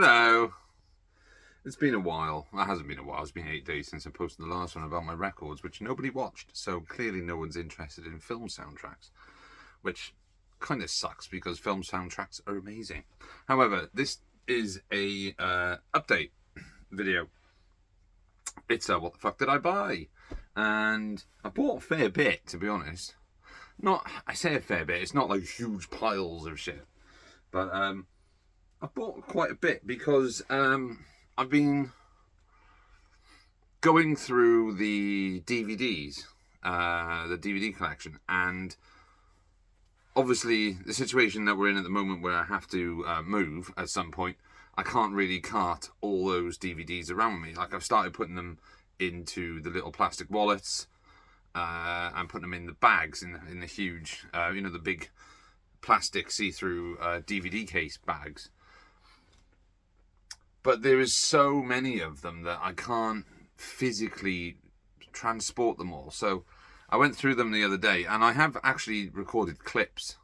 Hello. It's been a while. Well, it hasn't been a while. It's been 8 days since I posted the last one about my records, which nobody watched. So clearly no one's interested in film soundtracks, which kind of sucks because film soundtracks are amazing. However, this is a update video. It's what the fuck did I buy? And I bought a fair bit, to be honest. I say a fair bit. It's not like huge piles of shit, but I bought quite a bit because I've been going through the DVDs, the DVD collection, and obviously the situation that we're in at the moment where I have to move at some point, I can't really cart all those DVDs around me. Like, I've started putting them into the little plastic wallets and putting them in the bags, in the huge, the big plastic see-through DVD case bags. But there is so many of them that I can't physically transport them all. So I went through them the other day, and I have actually recorded clips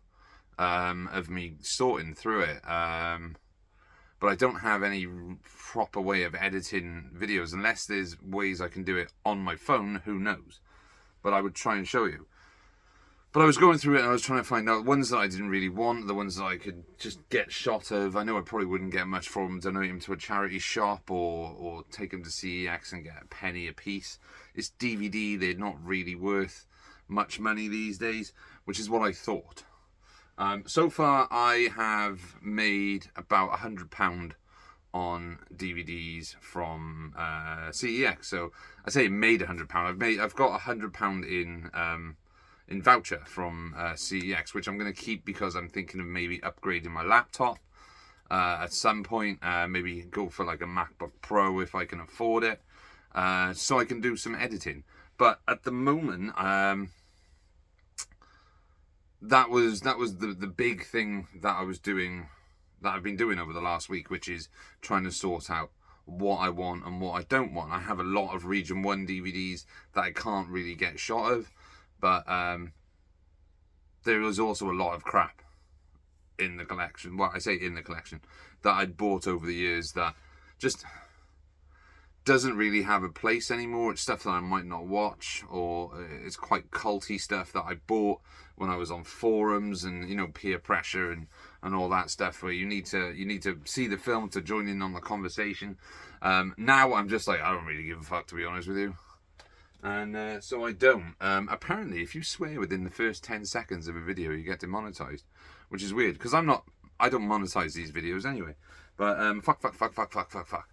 of me sorting through it. But I don't have any proper way of editing videos, unless there's ways I can do it on my phone, who knows. But I would try and show you. But I was going through it and I was trying to find out ones that I didn't really want, the ones that I could just get shot of. I know I probably wouldn't get much for them, donate them to a charity shop or take them to CEX and get a penny a piece. It's DVD, they're not really worth much money these days, which is what I thought. So far I have made about £100 on DVDs from CEX. So I say made £100. I've got £100 in voucher from CEX, which I'm going to keep because I'm thinking of maybe upgrading my laptop at some point. Maybe go for like a MacBook Pro if I can afford it, so I can do some editing. But at the moment, that was the big thing that I was doing, that I've been doing over the last week, which is trying to sort out what I want and what I don't want. I have a lot of Region 1 DVDs that I can't really get shot of. But there was also a lot of crap in the collection. Well, I say in the collection that I'd bought over the years that just doesn't really have a place anymore. It's stuff that I might not watch, or it's quite culty stuff that I bought when I was on forums and peer pressure and all that stuff, where you need to see the film to join in on the conversation. Now I'm just like, I don't really give a fuck, to be honest with you. And so I don't. Apparently, if you swear within the first 10 seconds of a video, you get demonetized, which is weird because I don't monetize these videos anyway. But fuck.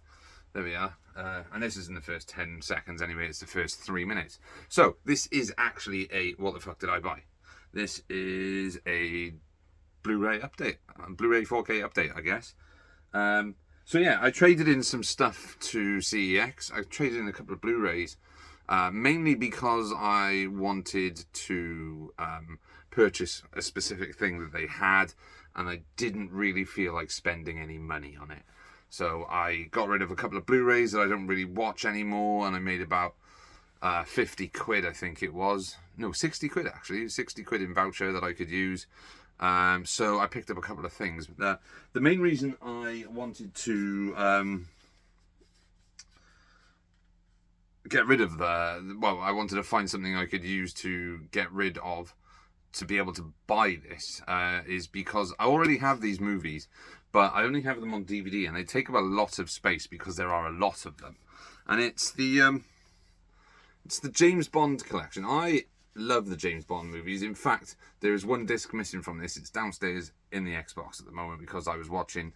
There we are. And this isn't the first 10 seconds anyway. It's the first 3 minutes. So this is actually a what the fuck did I buy? This is a Blu-ray update, Blu-ray 4K update, I guess. So yeah, I traded in some stuff to CEX. I traded in a couple of Blu-rays. Mainly because I wanted to purchase a specific thing that they had, and I didn't really feel like spending any money on it. So I got rid of a couple of Blu-rays that I don't really watch anymore, and I made about 50 quid, I think it was. No, 60 quid actually. 60 quid in voucher that I could use. So I picked up a couple of things. The main reason I wanted to get rid of I wanted to find something I could use to get rid of to be able to buy this, is because I already have these movies, but I only have them on DVD, and they take up a lot of space because there are a lot of them. And it's the James Bond collection. I love the James Bond movies. In fact, there is one disc missing from this. It's downstairs in the Xbox at the moment because I was watching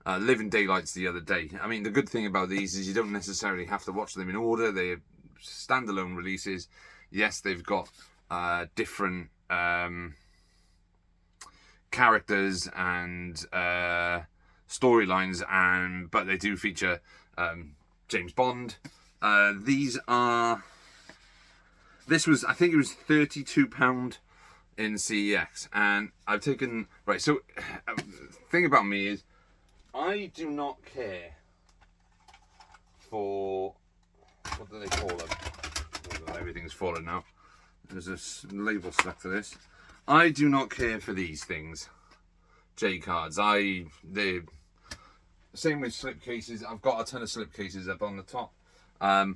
Living Daylights the other day. I mean, the good thing about these is you don't necessarily have to watch them in order. They're standalone releases. Yes, they've got different characters and storylines, but they do feature James Bond. This was, I think it was £32 in CEX, and I've taken, right, so the thing about me is, I do not care for, what do they call them? Oh, everything's fallen now. There's a label stuck to this. I do not care for these things. J cards. The same with slipcases. I've got a ton of slipcases up on the top. I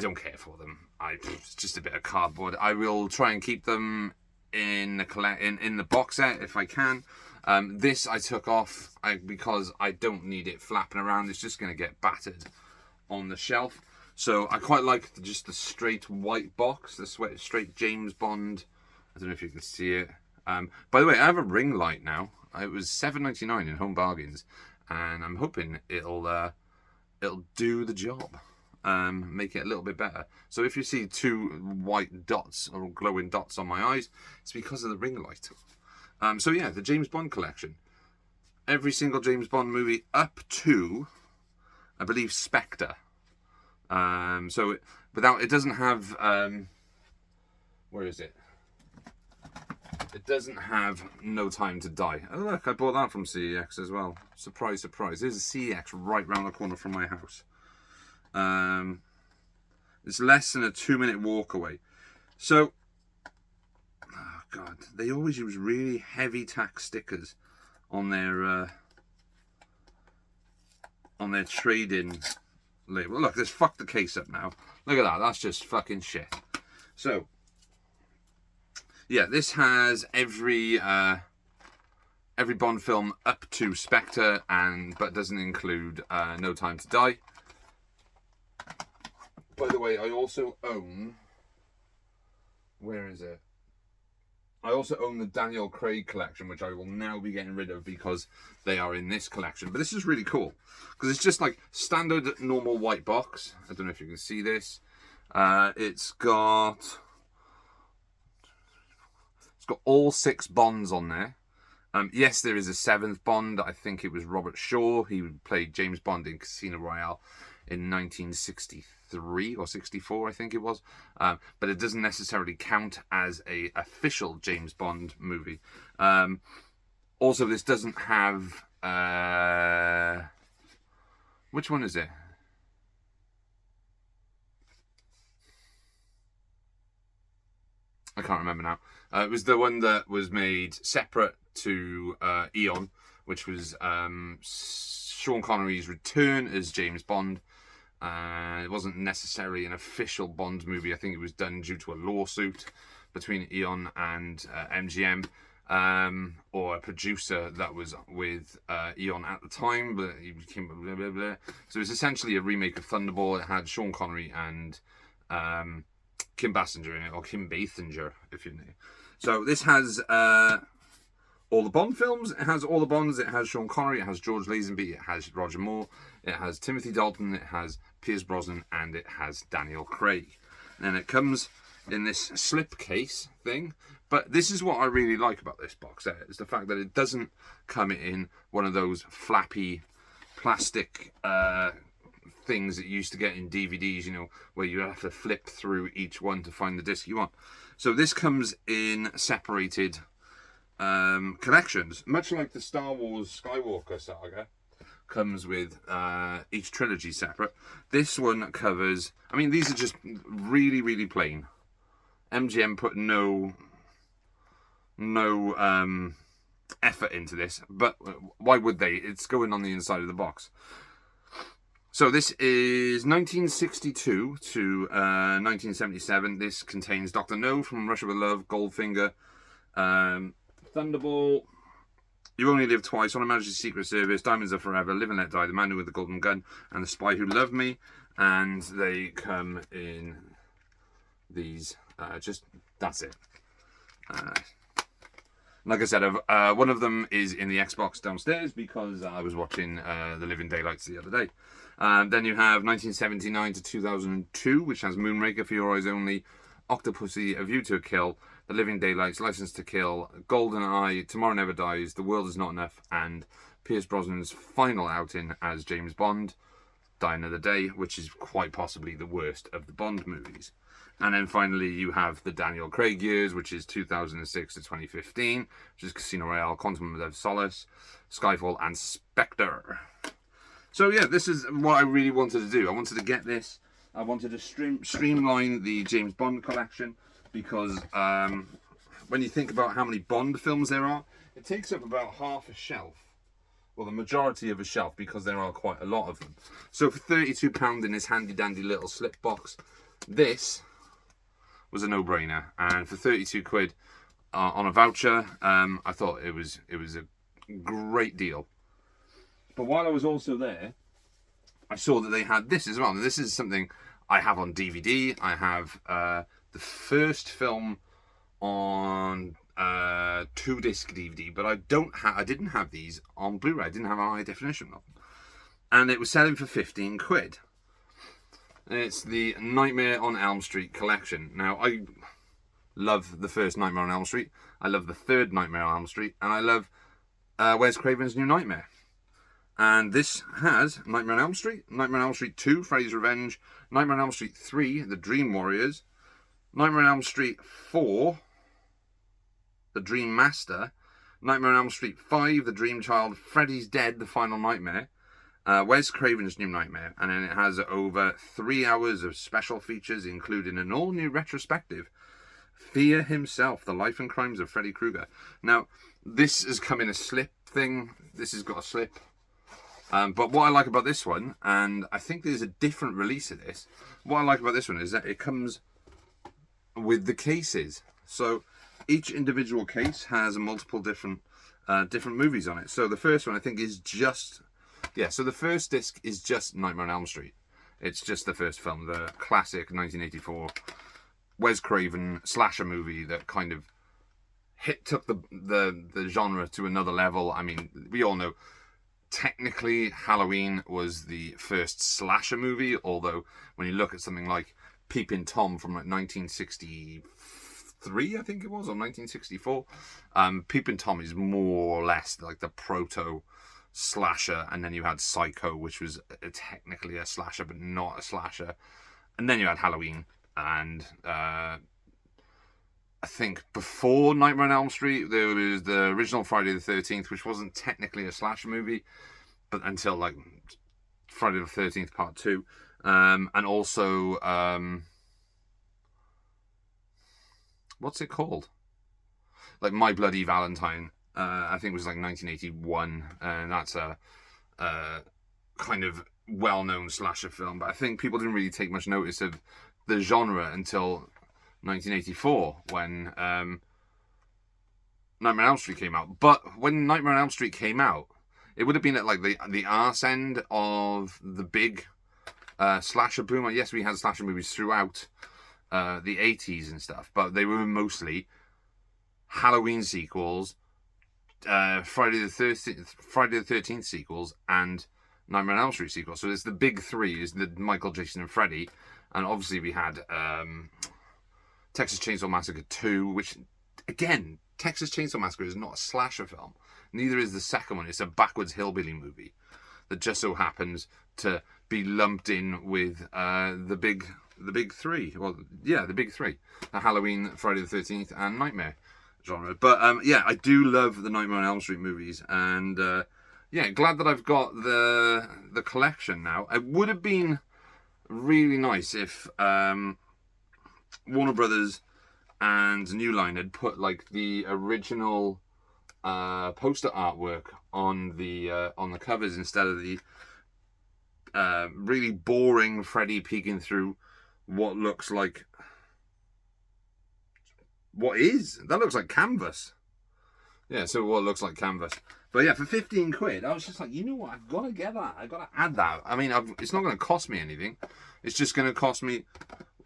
don't care for them. It's just a bit of cardboard. I will try and keep them in the box set if I can. This I took off because I don't need it flapping around. It's just going to get battered on the shelf. So I quite like just the straight white box, the straight James Bond. I don't know if you can see it. By the way, I have a ring light now. It was $7.99 in Home Bargains, and I'm hoping it'll do the job. Make it a little bit better. So if you see two white dots or glowing dots on my eyes, it's because of the ring light. So yeah, the James Bond collection. Every single James Bond movie up to, I believe, Spectre. So it doesn't have, where is it? It doesn't have No Time to Die. Oh look, I bought that from CEX as well. Surprise, surprise. There's a CEX right round the corner from my house. It's less than a 2-minute walk away. So, oh God, they always use really heavy tack stickers on their trade-in label. Look, let's fuck the case up now. Look at that. That's just fucking shit. So, yeah, this has every Bond film up to Spectre, but doesn't include No Time to Die. By the way, I also own... Where is it? I also own the Daniel Craig collection, which I will now be getting rid of because they are in this collection. But this is really cool because it's just like standard normal white box. I don't know if you can see this. It's got all 6 Bonds on there. Yes, there is a 7th Bond. I think it was Robert Shaw. He played James Bond in Casino Royale in 1963 or 64, I think it was. But it doesn't necessarily count as a official James Bond movie. Also, this doesn't have... which one is it? I can't remember now. It was the one that was made separate to Eon, which was Sean Connery's return as James Bond. It wasn't necessarily an official Bond movie. I think it was done due to a lawsuit between Eon and MGM, or a producer that was with Eon at the time, but he became blah, blah, blah. So it's essentially a remake of Thunderball. It had Sean Connery and Kim Basinger in it, or Kim Basinger, if you know. So this has all the Bond films. It has all the Bonds. It has Sean Connery. It has George Lazenby. It has Roger Moore. It has Timothy Dalton. It has Pierce Brosnan, and it has Daniel Craig. And it comes in this slipcase thing. But this is what I really like about this box set, is the fact that it doesn't come in one of those flappy plastic things that you used to get in DVDs, you know, where you have to flip through each one to find the disc you want. So this comes in separated collections, much like the Star Wars Skywalker saga comes with each trilogy separate. This one covers, I mean, these are just really, really plain. MGM put no effort into this, but why would they? It's going on the inside of the box. So this is 1962 to 1977. This contains Dr. No from Russia with Love, Goldfinger, Thunderball, You Only Live Twice, On Her Majesty's Secret Service, Diamonds Are Forever, Live and Let Die, The Man with the Golden Gun, and The Spy Who Loved Me. And they come in these, that's it. Like I said, one of them is in the Xbox downstairs because I was watching The Living Daylights the other day. Then you have 1979 to 2002, which has Moonraker, For Your Eyes Only, Octopussy, A View to a Kill, The Living Daylights, License to Kill, GoldenEye, Tomorrow Never Dies, The World Is Not Enough, and Pierce Brosnan's final outing as James Bond, Die Another Day, which is quite possibly the worst of the Bond movies. And then finally you have the Daniel Craig years, which is 2006 to 2015, which is Casino Royale, Quantum of Solace, Skyfall, and Spectre. So yeah, this is what I really wanted to do. I wanted to get this. I wanted to streamline the James Bond collection because when you think about how many Bond films there are, It takes up about half a shelf. Well, the majority of a shelf, because there are quite a lot of them. So for £32 in this handy dandy little slip box, this was a no-brainer. And for 32 quid on a voucher, I thought it was a great deal. But while I was also there, I saw that they had this as well. And this is something I have on DVD. I have the first film on 2-disc DVD, but I didn't have these on Blu-ray. I didn't have a high definition of them, and it was selling for 15 quid. And it's the Nightmare on Elm Street collection. Now, I love the first Nightmare on Elm Street. I love the third Nightmare on Elm Street, and I love Wes Craven's New Nightmare. And this has Nightmare on Elm Street, Nightmare on Elm Street 2, Freddy's Revenge, Nightmare on Elm Street 3, The Dream Warriors, Nightmare on Elm Street 4, The Dream Master, Nightmare on Elm Street 5, The Dream Child, Freddy's Dead, The Final Nightmare, Wes Craven's New Nightmare, and then it has over 3 hours of special features, including an all-new retrospective, Fear Himself, The Life and Crimes of Freddy Krueger. Now, this has come in a slip thing. This has got a slip. But what I like about this one, and I think there's a different release of this, what I like about this one is that it comes with the cases. So each individual case has multiple different movies on it. So the first one I think is just, so the first disc is just Nightmare on Elm Street. It's just the first film, the classic 1984 Wes Craven slasher movie that kind of took the genre to another level. I mean, we all know technically Halloween was the first slasher movie, although when you look at something like Peeping Tom from like 1963, I think it was, or 1964, Peeping Tom is more or less like the proto slasher, and then you had Psycho, which was technically a slasher but not a slasher, and then you had Halloween, and I think before Nightmare on Elm Street there was the original Friday the 13th, which wasn't technically a slasher movie, but until like Friday the 13th Part 2, and also what's it called? Like My Bloody Valentine, I think it was like 1981, and that's a kind of well-known slasher film, but I think people didn't really take much notice of the genre until 1984 when Nightmare on Elm Street came out. But when Nightmare on Elm Street came out, it would have been at like the arse end of the big slasher boom. Yes, we had slasher movies throughout the 80s and stuff, but they were mostly Halloween sequels, Friday the 13th sequels, and Nightmare on Elm Street sequels. So it's the big three, is the Michael, Jason, and Freddy, and obviously we had Texas Chainsaw Massacre 2, which, again, Texas Chainsaw Massacre is not a slasher film. Neither is the second one. It's a backwards hillbilly movie that just so happens to be lumped in with the big three. Well, yeah, the big three: the Halloween, Friday the 13th, and Nightmare genre. But I do love the Nightmare on Elm Street movies, and glad that I've got the collection now. It would have been really nice if Warner Brothers and New Line had put like the original poster artwork on the covers instead of the really boring Freddy peeking through what looks like that looks like canvas. Yeah, so what looks like canvas. But yeah, for 15 quid, I was just like, you know what, I've got to get that. I've got to add that. I mean, it's not going to cost me anything. It's just going to cost me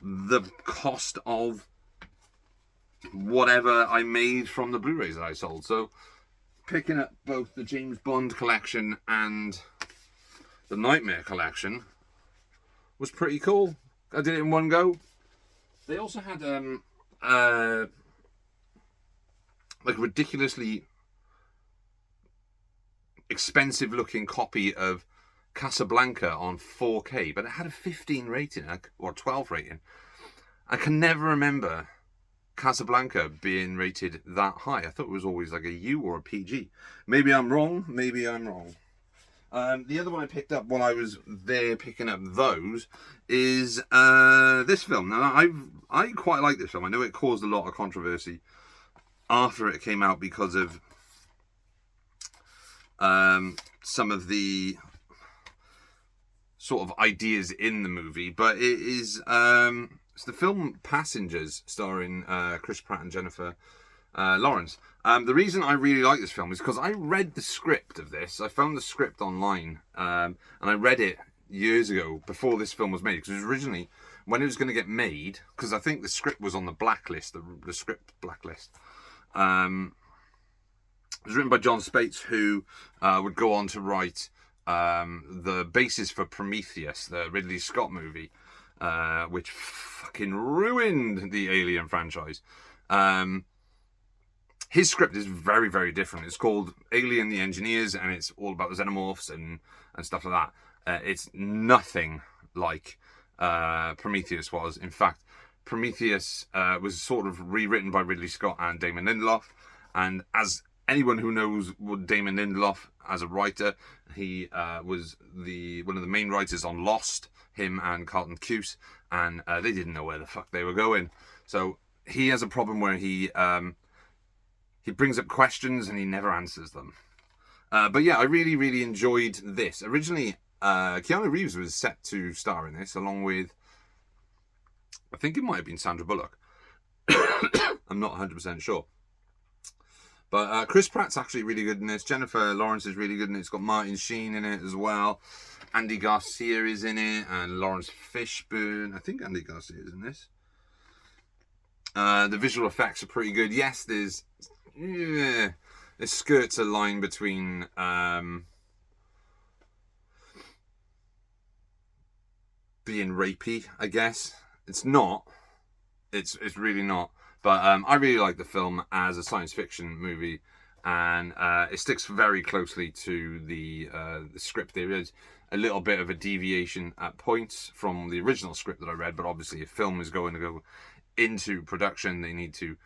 the cost of whatever I made from the Blu-rays that I sold. So picking up both the James Bond collection and the Nightmare collection was pretty cool. I did it in one go. They also had like a ridiculously expensive looking copy of Casablanca on 4K, but it had a 15 rating or 12 rating. I can never remember Casablanca being rated that high. I thought it was always like a U or a PG. Maybe I'm wrong. The other one I picked up while I was there picking up those is this film. Now, I quite like this film. I know it caused a lot of controversy after it came out because of some of the sort of ideas in the movie, but it is it's the film Passengers, starring Chris Pratt and Jennifer Lawrence. The reason I really like this film is because I read the script of this. I found the script online, and I read it years ago before this film was made, because it was originally, when it was going to get made, because I think the script was on the blacklist, the script blacklist. It was written by John Spates, who would go on to write the basis for Prometheus, the Ridley Scott movie, which fucking ruined the Alien franchise. His script is very, very different. It's called Alien the Engineers, and it's all about the xenomorphs and stuff like that. It's nothing like Prometheus was. In fact, Prometheus was sort of rewritten by Ridley Scott and Damon Lindelof. And as anyone who knows Damon Lindelof as a writer, he was one of the main writers on Lost, him and Carlton Cuse, and they didn't know where the fuck they were going. So he has a problem where he brings up questions and he never answers them. But yeah, I really, really enjoyed this. Originally, Keanu Reeves was set to star in this, along with, I think it might have been Sandra Bullock. I'm not 100% sure. But Chris Pratt's actually really good in this. Jennifer Lawrence is really good in it. It's got Martin Sheen in it as well. Andy Garcia is in it, and Lawrence Fishburne. I think Andy Garcia is in this. The visual effects are pretty good. Yes, there's it skirts a line between being rapey, I guess. It's not. It's really not. But I really like the film as a science fiction movie, and it sticks very closely to the script. There is a little bit of a deviation at points from the original script that I read, but obviously if film is going to go into production, they need to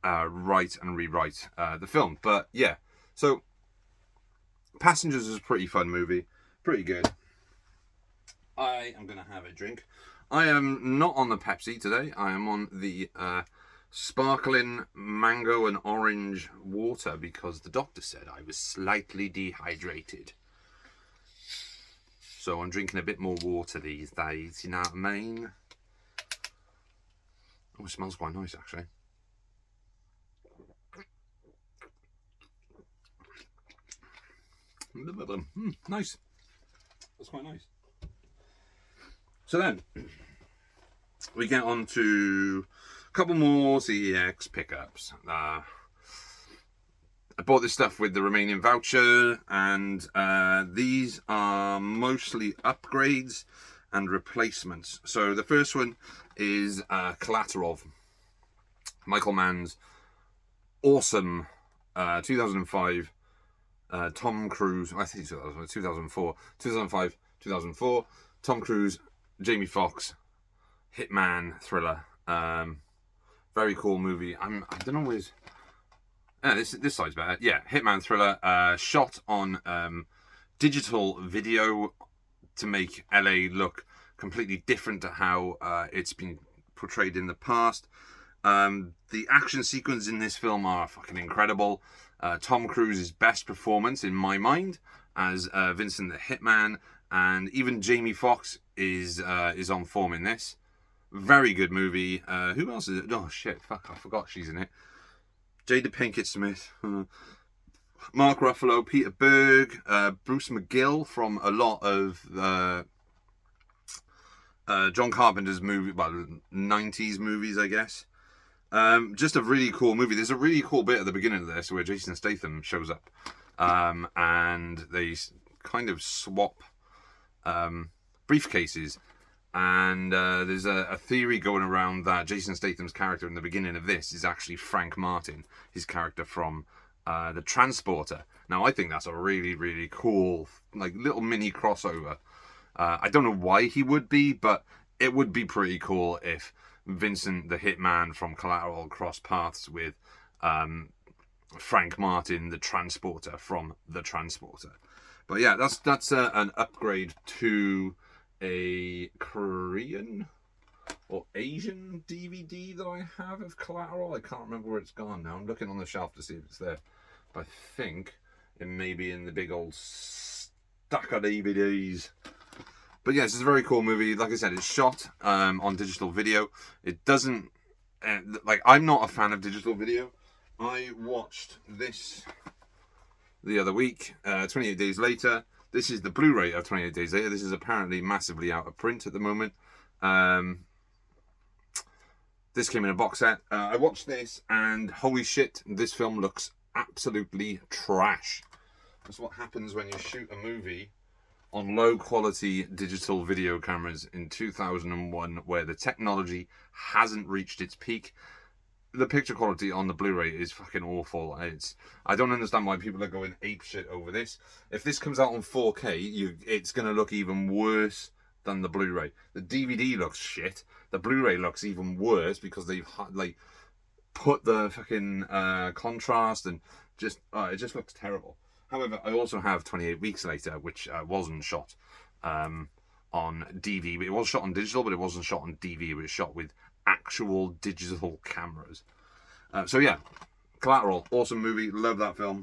write and rewrite the film. But yeah, so Passengers is a pretty fun movie, pretty good. I am going to have a drink. I am not on the Pepsi today. I am on the sparkling mango and orange water because the doctor said I was slightly dehydrated. So I'm drinking a bit more water these days, you know what I mean? Oh, it smells quite nice, actually. Nice. That's quite nice. So then, we get on to a couple more CEX pickups. I bought this stuff with the remaining voucher, and these are mostly upgrades and replacements. So the first one is Collateral, Michael Mann's awesome 2005 Tom Cruise, I think it was 2004, Tom Cruise, Jamie Foxx, hitman thriller. Very cool movie. I don't know where's... this side's better. Yeah, hitman thriller. Shot on digital video to make LA look completely different to how it's been portrayed in the past. The action sequences in this film are fucking incredible. Tom Cruise's best performance in my mind as Vincent the Hitman, and even Jamie Foxx is on form in this. Very good movie. Who else is it? Oh shit, fuck, I forgot she's in it. Jada Pinkett Smith, Mark Ruffalo, Peter Berg, Bruce McGill from a lot of John Carpenter's movie, well, 90s movies, I guess. Just a really cool movie. There's a really cool bit at the beginning of this where Jason Statham shows up, and they kind of swap briefcases. And there's a theory going around that Jason Statham's character in the beginning of this is actually Frank Martin, his character from The Transporter. Now, I think that's a really, really cool, like, little mini crossover. I don't know why he would be, but it would be pretty cool if Vincent the Hitman from Collateral crossed paths with Frank Martin, the Transporter from The Transporter. But yeah, that's an upgrade to a Korean or Asian DVD that I have of Collateral. I can't remember where it's gone now. I'm looking on the shelf to see if it's there. But I think it may be in the big old stack of DVDs. But yes, it's a very cool movie. Like I said, it's shot on digital video. It doesn't like, I'm not a fan of digital video. I watched this the other week, 28 Days Later. This is the Blu-ray of 28 Days Later. This is apparently massively out of print at the moment. This came in a box set. I watched this, and holy shit, this film looks absolutely trash. That's what happens when you shoot a movie on low-quality digital video cameras in 2001, where the technology hasn't reached its peak. The picture quality on the Blu-ray is fucking awful. I don't understand why people are going apeshit over this. If this comes out on 4K, it's going to look even worse than the Blu-ray. The DVD looks shit. The Blu-ray looks even worse because they've like put the fucking contrast and just it just looks terrible. However, I also have 28 Weeks Later, which wasn't shot on DV. It was shot on digital, but it wasn't shot on DV. It was shot with actual digital cameras. So yeah, Collateral, awesome movie. Love that film.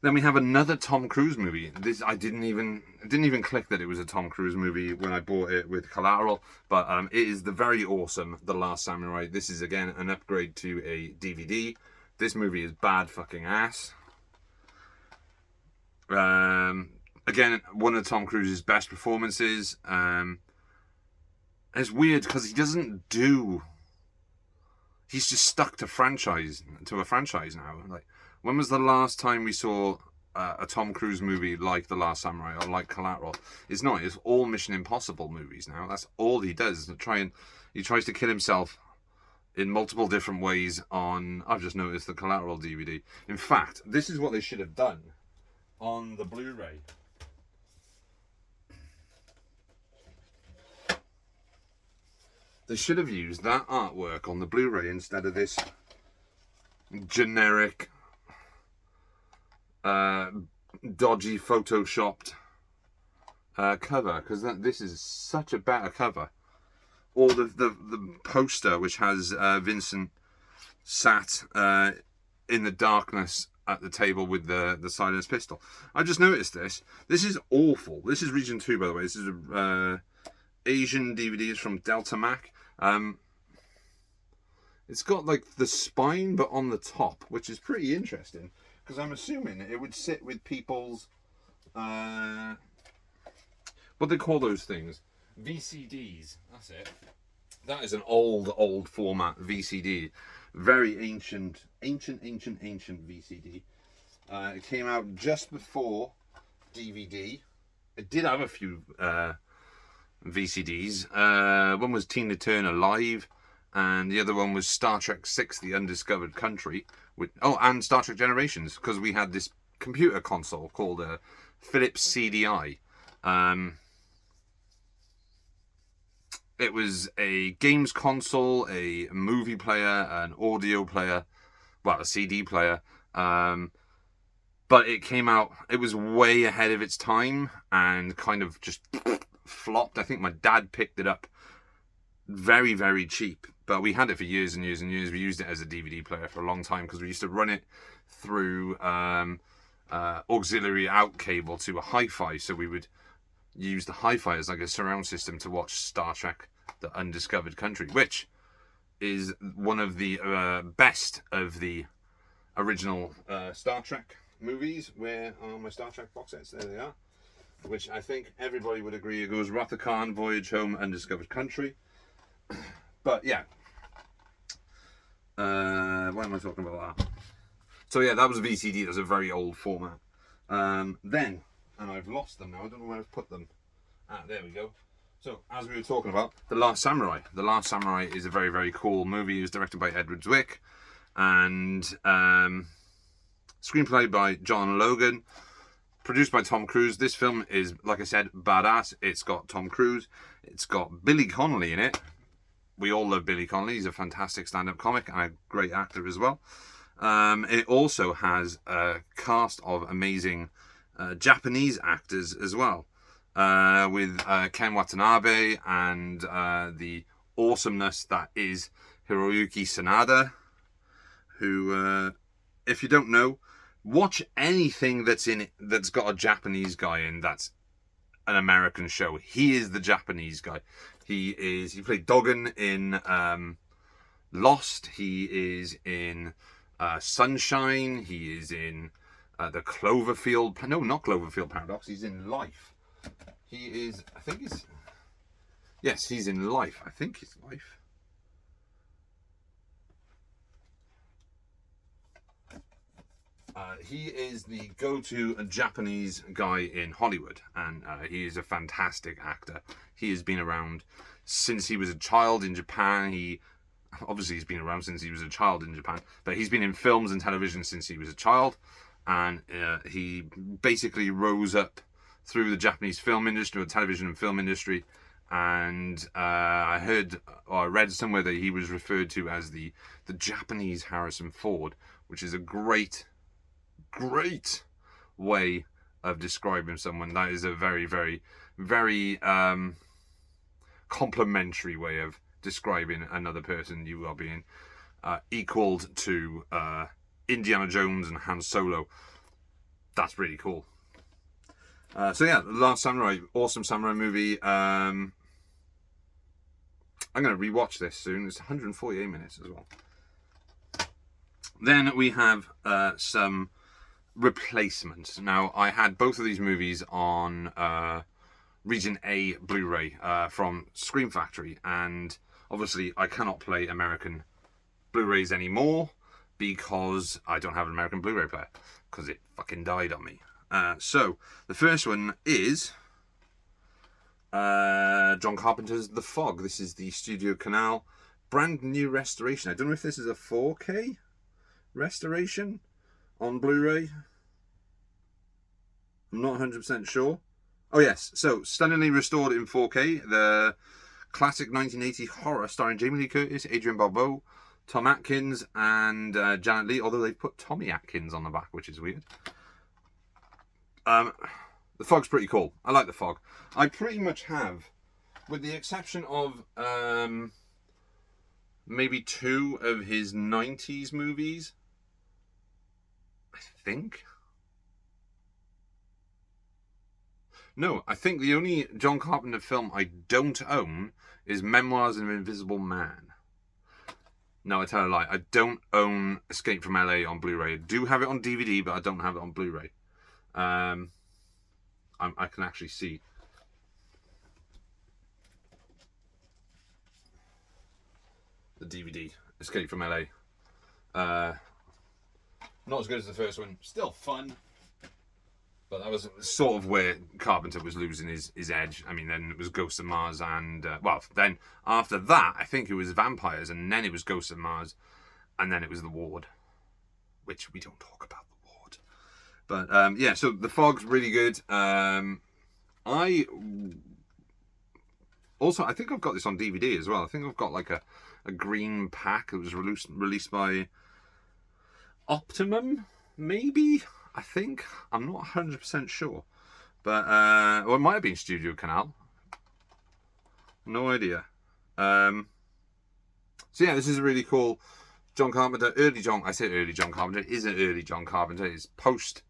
Then we have another Tom Cruise movie. This it didn't even click that it was a Tom Cruise movie when I bought it with Collateral, but it is the very awesome The Last Samurai. This is again an upgrade to a DVD. This movie is bad fucking ass. Again, one of Tom Cruise's best performances. It's weird because he doesn't do. He's just stuck to a franchise now. Like, when was the last time we saw a Tom Cruise movie like The Last Samurai or like Collateral? It's not. It's all Mission Impossible movies now. That's all he does. He tries to kill himself in multiple different ways on. I've just noticed the Collateral DVD. In fact, this is what they should have done on the Blu-ray. They should have used that artwork on the Blu-ray instead of this generic, dodgy photoshopped cover, because this is such a better cover. Or the poster, which has Vincent sat in the darkness at the table with the silenced pistol. I just noticed this. This is awful. This is Region 2, by the way. This is Asian DVDs from Delta Mac. It's got like the spine but on the top, which is pretty interesting, because I'm assuming it would sit with people's what they call those things, VCDs. That's it. That is an old format VCD, very ancient VCD. It came out just before DVD. It did have a few VCDs. One was Tina Turner Live, and the other one was Star Trek 6: The Undiscovered Country. And Star Trek Generations, because we had this computer console called a Philips CDI. It was a games console, a movie player, an audio player, well, a CD player. But it came out, it was way ahead of its time and kind of just flopped. I think my dad picked it up very, very cheap, but we had it for years and years and years. We used it as a DVD player for a long time because we used to run it through auxiliary out cable to a hi-fi, so we would use the hi-fi as like a surround system to watch Star Trek: The Undiscovered Country, which is one of the best of the original Star Trek movies. Where are my Star Trek box sets? There they are. Which I think everybody would agree. It goes Wrath of Khan, Voyage Home, Undiscovered Country. But yeah. Why am I talking about that? So yeah, that was a VCD. That's a very old format. Then, and I've lost them now. I don't know where I've put them. There we go. So, as we were talking about, The Last Samurai. The Last Samurai is a very, very cool movie. It was directed by Edward Zwick. And screenplay by John Logan. Produced by Tom Cruise. This film is, like I said, badass. It's got Tom Cruise. It's got Billy Connolly in it. We all love Billy Connolly. He's a fantastic stand-up comic and a great actor as well. It also has a cast of amazing Japanese actors as well. With Ken Watanabe and the awesomeness that is Hiroyuki Sanada, who, if you don't know, watch anything that's in it that's got a Japanese guy in that's an American show. He is the Japanese guy. He played Dogen in Lost. He is in Sunshine. He is in the Cloverfield. No, not Cloverfield Paradox. He's in Life. He is. I think he's. Yes, he's in Life. I think it's Life. He is the go-to Japanese guy in Hollywood, and he is a fantastic actor. He has been around since he was a child in Japan. He's been around since he was a child in Japan, but he's been in films and television since he was a child, and he basically rose up through the Japanese film industry, or television and film industry, and I heard or I read somewhere that he was referred to as the Japanese Harrison Ford, which is a great way of describing someone. That is a very, very, very complimentary way of describing another person. You are being equaled to Indiana Jones and Han Solo. That's really cool. So yeah, The Last Samurai, awesome samurai movie. I'm going to rewatch this soon. It's 148 minutes as well. Then we have some replacements. Now, I had both of these movies on Region A Blu-ray from Scream Factory, and obviously I cannot play American Blu-rays anymore because I don't have an American Blu-ray player, because it fucking died on me. So, the first one is John Carpenter's The Fog. This is the Studio Canal brand new restoration. I don't know if this is a 4K restoration on Blu-ray. I'm not 100% sure. Oh yes, so stunningly restored in 4K, the classic 1980 horror starring Jamie Lee Curtis, Adrienne Barbeau, Tom Atkins, and Janet Leigh, although they've put Tommy Atkins on the back, which is weird. The Fog's pretty cool. I like The Fog. I pretty much have, with the exception of maybe 2 of his 90s movies, I think. No, I think the only John Carpenter film I don't own is Memoirs of an Invisible Man. No, I tell a lie. I don't own Escape from LA on Blu-ray. I do have it on DVD, but I don't have it on Blu-ray. I can actually see. The DVD, Escape from LA. Not as good as the first one. Still fun. But that was sort of where Carpenter was losing his edge. I mean, then it was Ghosts of Mars and... then after that, I think it was Vampires, and then it was Ghosts of Mars, and then it was The Ward. Which we don't talk about The Ward. But, yeah, so The Fog's really good. I think I've got this on DVD as well. I think I've got like a green pack that was released by Optimum, maybe? I think. I'm not 100% sure. But, or it might have been Studio Canal. No idea. So yeah, this is a really cool John Carpenter, early John Carpenter. It isn't early John Carpenter. It's post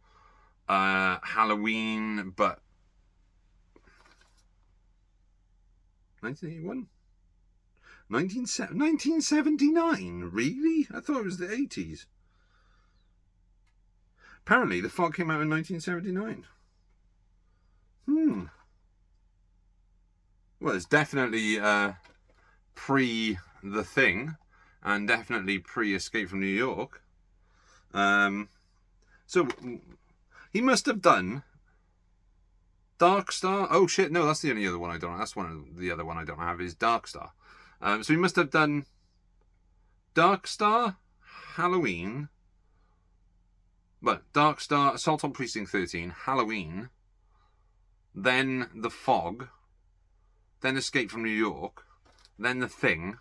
Halloween, but 1981? 1979? Really? I thought it was the 80s. Apparently, The Fog came out in 1979. Well, it's definitely pre The Thing, and definitely pre Escape from New York. So he must have done Dark Star. Oh shit! No, that's the only other one I don't have. That's one of the other one I don't have is Dark Star. So he must have done Dark Star, Halloween. But Dark Star, Assault on Precinct 13, Halloween, then The Fog, then Escape from New York, then The Thing,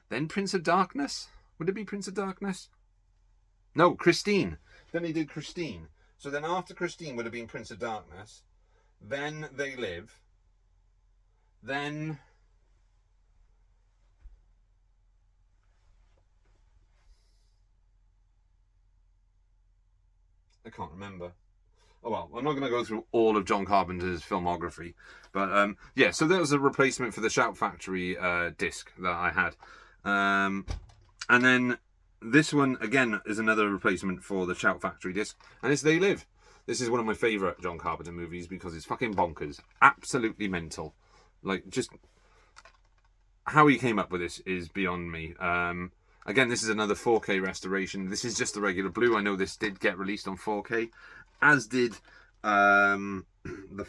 then Prince of Darkness. Would it be Prince of Darkness? No, Christine. Then he did Christine. So then after Christine would have been Prince of Darkness, then They Live, then... I can't remember. Oh well, I'm not going to go through all of John Carpenter's filmography, but yeah. So that was a replacement for the Shout Factory disc that I had, and then this one again is another replacement for the Shout Factory disc, and it's They Live. This is one of my favourite John Carpenter movies because it's fucking bonkers, absolutely mental. Like, just how he came up with this is beyond me. Again, this is another 4K restoration. This is just the regular blue. I know this did get released on 4K, as did The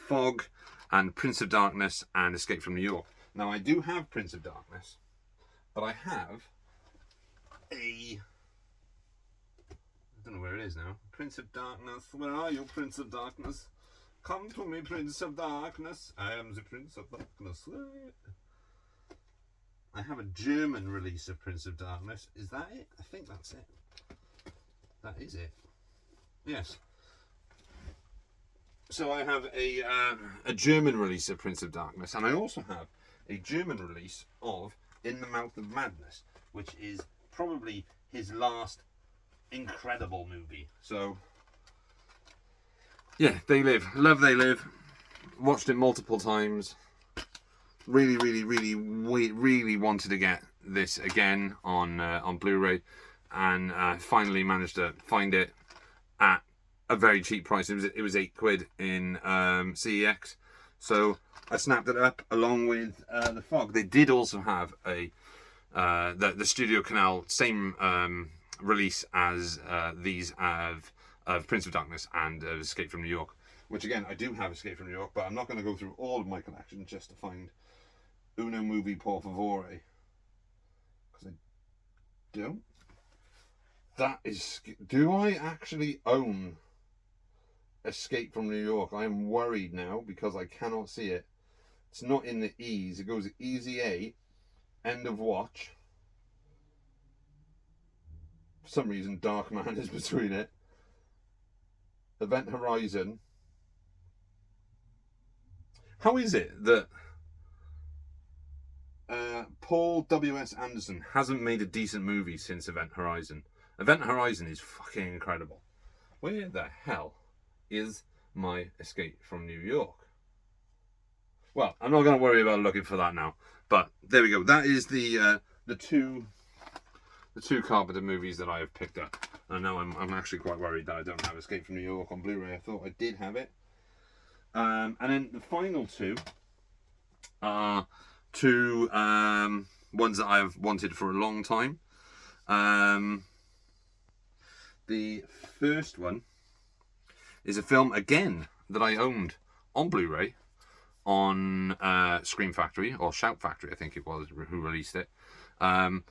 Fog and Prince of Darkness and Escape from New York. Now, I do have Prince of Darkness, but I have I don't know where it is now. Prince of Darkness, where are you, Prince of Darkness? Come to me, Prince of Darkness. I am the Prince of Darkness. I have a German release of Prince of Darkness. Is that it? I think that's it. That is it. Yes. So I have a German release of Prince of Darkness, and I also have a German release of In the Mouth of Madness, which is probably his last incredible movie. So yeah, They Live. Love They Live. Watched it multiple times. Really wanted to get this again on Blu-ray, and finally managed to find it at a very cheap price. It was £8 in CEX, so I snapped it up along with The Fog. They did also have a the Studio Canal same release as these of Prince of Darkness and Escape from New York, which again I do have Escape from New York, but I'm not going to go through all of my collection just to find Uno Movie Por Favore, because I don't. That is, do I actually own Escape from New York? I am worried now because I cannot see it. It's not in the E's. It goes Easy A, End of Watch. For some reason, Dark Man is between it. Event Horizon. How is it that Paul W.S. Anderson hasn't made a decent movie since Event Horizon? Event Horizon is fucking incredible. Where the hell is my Escape from New York? Well, I'm not going to worry about looking for that now. But there we go. That is the two Carpenter movies that I have picked up. And now I'm actually quite worried that I don't have Escape from New York on Blu-ray. I thought I did have it. And then the final two are two ones that I've wanted for a long time. The first one is a film, again, that I owned on Blu-ray on Scream Factory, or Shout Factory, I think it was, who released it. That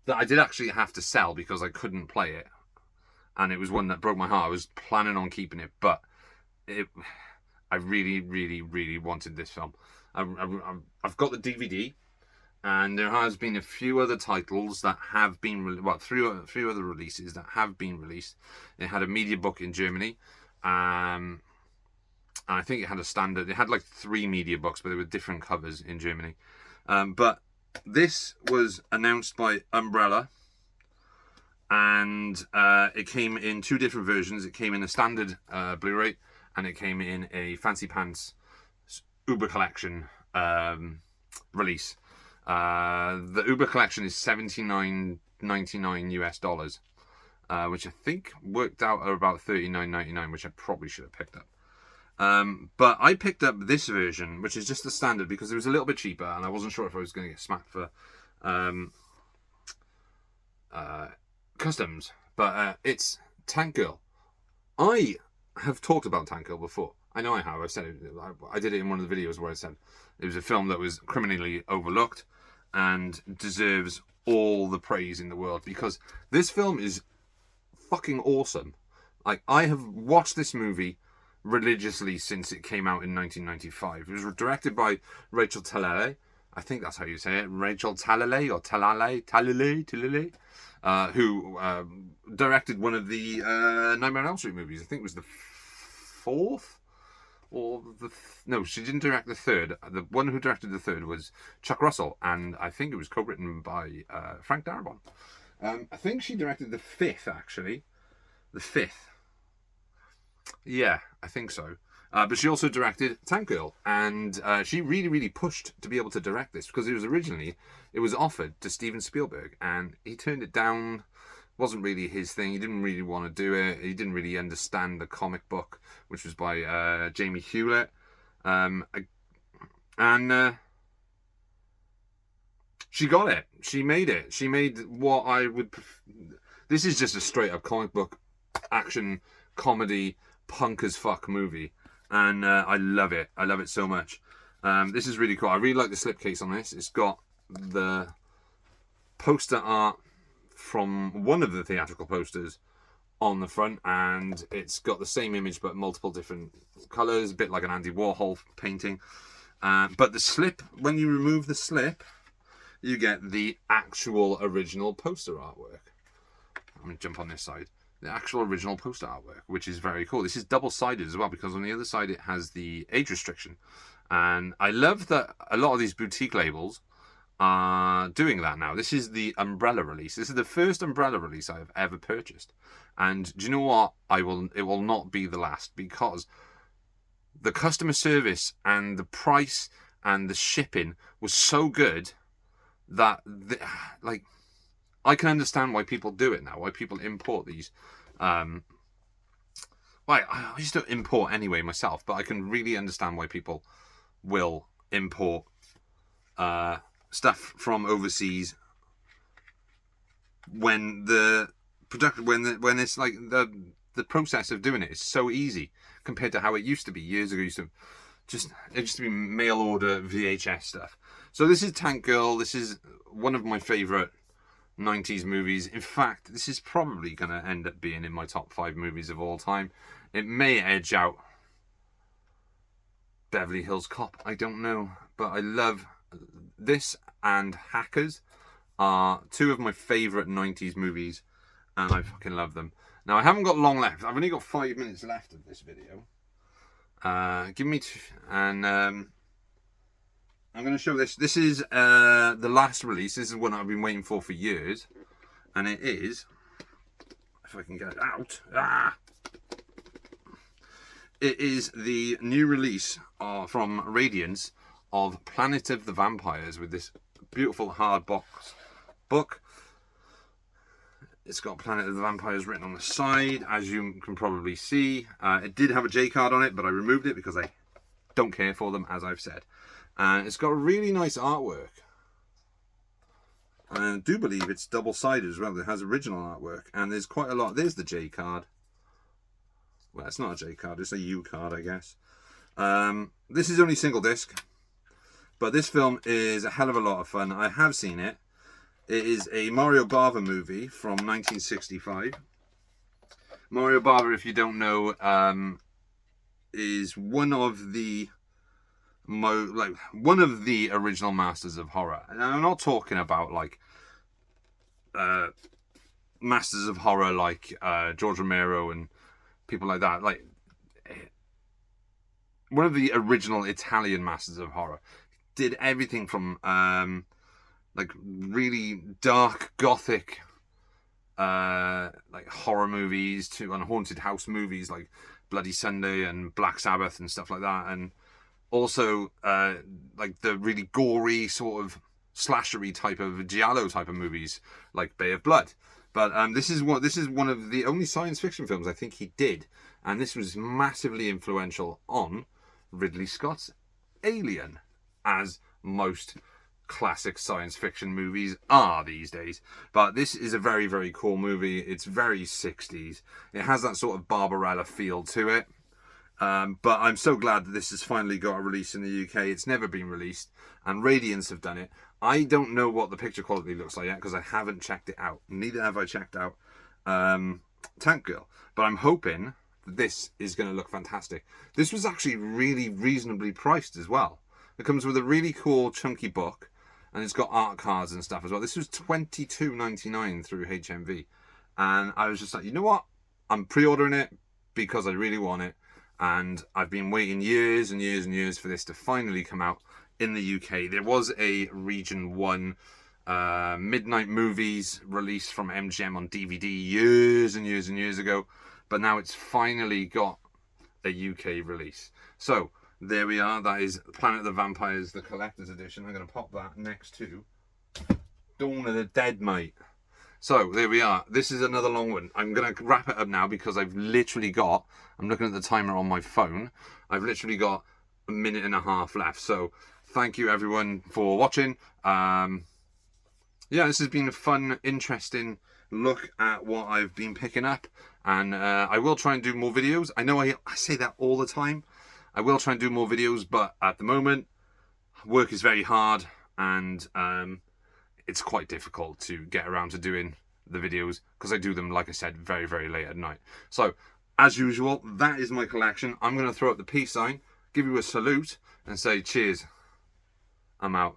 I did actually have to sell because I couldn't play it. And it was one that broke my heart. I was planning on keeping it, but I really wanted this film. I've got the DVD, and there has been a few other titles that have been three other releases that have been released. It had a media book in Germany, and I think it had a standard. It had like 3 media books, but they were different covers in Germany. But this was announced by Umbrella, and it came in 2 different versions. It came in a standard Blu-ray, and it came in a Fancy Pants Uber Collection release. The Uber Collection is $79.99 US, which I think worked out at about $39.99, which I probably should have picked up. But I picked up this version, which is just the standard, because it was a little bit cheaper, and I wasn't sure if I was going to get smacked for customs. But it's Tank Girl. I have talked about Tank Girl before. I know I have. I said it. I did it in one of the videos where I said it was a film that was criminally overlooked and deserves all the praise in the world, because this film is fucking awesome. Like, I have watched this movie religiously since it came out in 1995. It was directed by Rachel Talalay. I think that's how you say it. Rachel Talalay or Talalay, who directed one of the Nightmare on Elm Street movies. I think it was the 4th. No, she didn't direct the 3rd. The one who directed the 3rd was Chuck Russell, and I think it was co-written by Frank Darabont. I think she directed the 5th, actually. The 5th. Yeah, I think so. But she also directed Tank Girl, and she really, really pushed to be able to direct this because it was offered to Steven Spielberg, and he turned it down. Wasn't really his thing. He didn't really want to do it. He didn't really understand the comic book, which was by Jamie Hewlett, and she got it. She made it. She made what I would. This is just a straight up comic book action comedy punk as fuck movie, and I love it. I love it so much. This is really cool. I really like the slipcase on this. It's got the poster art from one of the theatrical posters on the front, and it's got the same image but multiple different colours, a bit like an Andy Warhol painting. But the slip, when you remove the slip, you get the actual original poster artwork. I'm going to jump on this side. The actual original poster artwork, which is very cool. This is double-sided as well, because on the other side it has the age restriction. And I love that a lot of these boutique labels are doing that now. This is the umbrella release. This is the first umbrella release I've ever purchased. And do you know what? It will not be the last, because the customer service and the price and the shipping was so good that I can understand why people do it now, why people import these. I used to import anyway myself, but I can really understand why people will import stuff from overseas when the production, when it's like the process of doing it is so easy compared to how it used to be years ago. It used to be mail order VHS stuff. So this is Tank Girl. This is one of my favourite 90s movies. In fact, this is probably going to end up being in my top 5 movies of all time. It may edge out Beverly Hills Cop. I don't know. But I love this, and Hackers are 2 of my favourite 90s movies, and I fucking love them. Now, I haven't got long left. I've only got 5 minutes left of this video. I'm going to show this. This is the last release. This is one I've been waiting for years. And it is, if I can get it out. It is the new release from Radiance of Planet of the Vampires, with this beautiful hardbox book. It's got Planet of the Vampires written on the side, as you can probably see. It did have a J card on it, but I removed it because I don't care for them, as I've said. And it's got really nice artwork. And I do believe it's double-sided as well. It has original artwork. And there's quite a lot. There's the J card. Well, it's not a J card. It's a U card, I guess. This is only single disc. But this film is a hell of a lot of fun. I have seen it. It is a Mario Bava movie from 1965. Mario Bava, if you don't know, is one of the original masters of horror. And I'm not talking about masters of horror like George Romero and people like that. Like one of the original Italian masters of horror. Did everything from really dark gothic horror movies to haunted house movies like Bloody Sunday and Black Sabbath and stuff like that, and also the really gory sort of slashery type of giallo type of movies like Bay of Blood. But this is one of the only science fiction films I think he did, and this was massively influential on Ridley Scott's Alien, as most classic science fiction movies are these days. But this is a very, very cool movie. It's very 60s. It has that sort of Barbarella feel to it. But I'm so glad that this has finally got a release in the UK. It's never been released, and Radiance have done it. I don't know what the picture quality looks like yet because I haven't checked it out. Neither have I checked out Tank Girl. But I'm hoping that this is going to look fantastic. This was actually really reasonably priced as well. It comes with a really cool chunky book, and it's got art cards and stuff as well. This was $22.99 through HMV. And I was just like, you know what? I'm pre-ordering it because I really want it. And I've been waiting years and years and years for this to finally come out in the UK. There was a Region 1 Midnight Movies release from MGM on DVD years and years and years ago. But now it's finally got a UK release. So there we are. That is Planet of the Vampires, the collector's edition. I'm going to pop that next to Dawn of the Dead, mate. So there we are. This is another long one. I'm going to wrap it up now because I've literally got, I'm looking at the timer on my phone, I've literally got a minute and a half left. So thank you everyone for watching. Yeah, this has been a fun, interesting look at what I've been picking up, and I will try and do more videos. I know I say that all the time. I will try and do more videos, but at the moment work is very hard, and it's quite difficult to get around to doing the videos because I do them, like I said, very, very late at night. So as usual, that is my collection. I'm going to throw up the peace sign, give you a salute and say cheers. I'm out.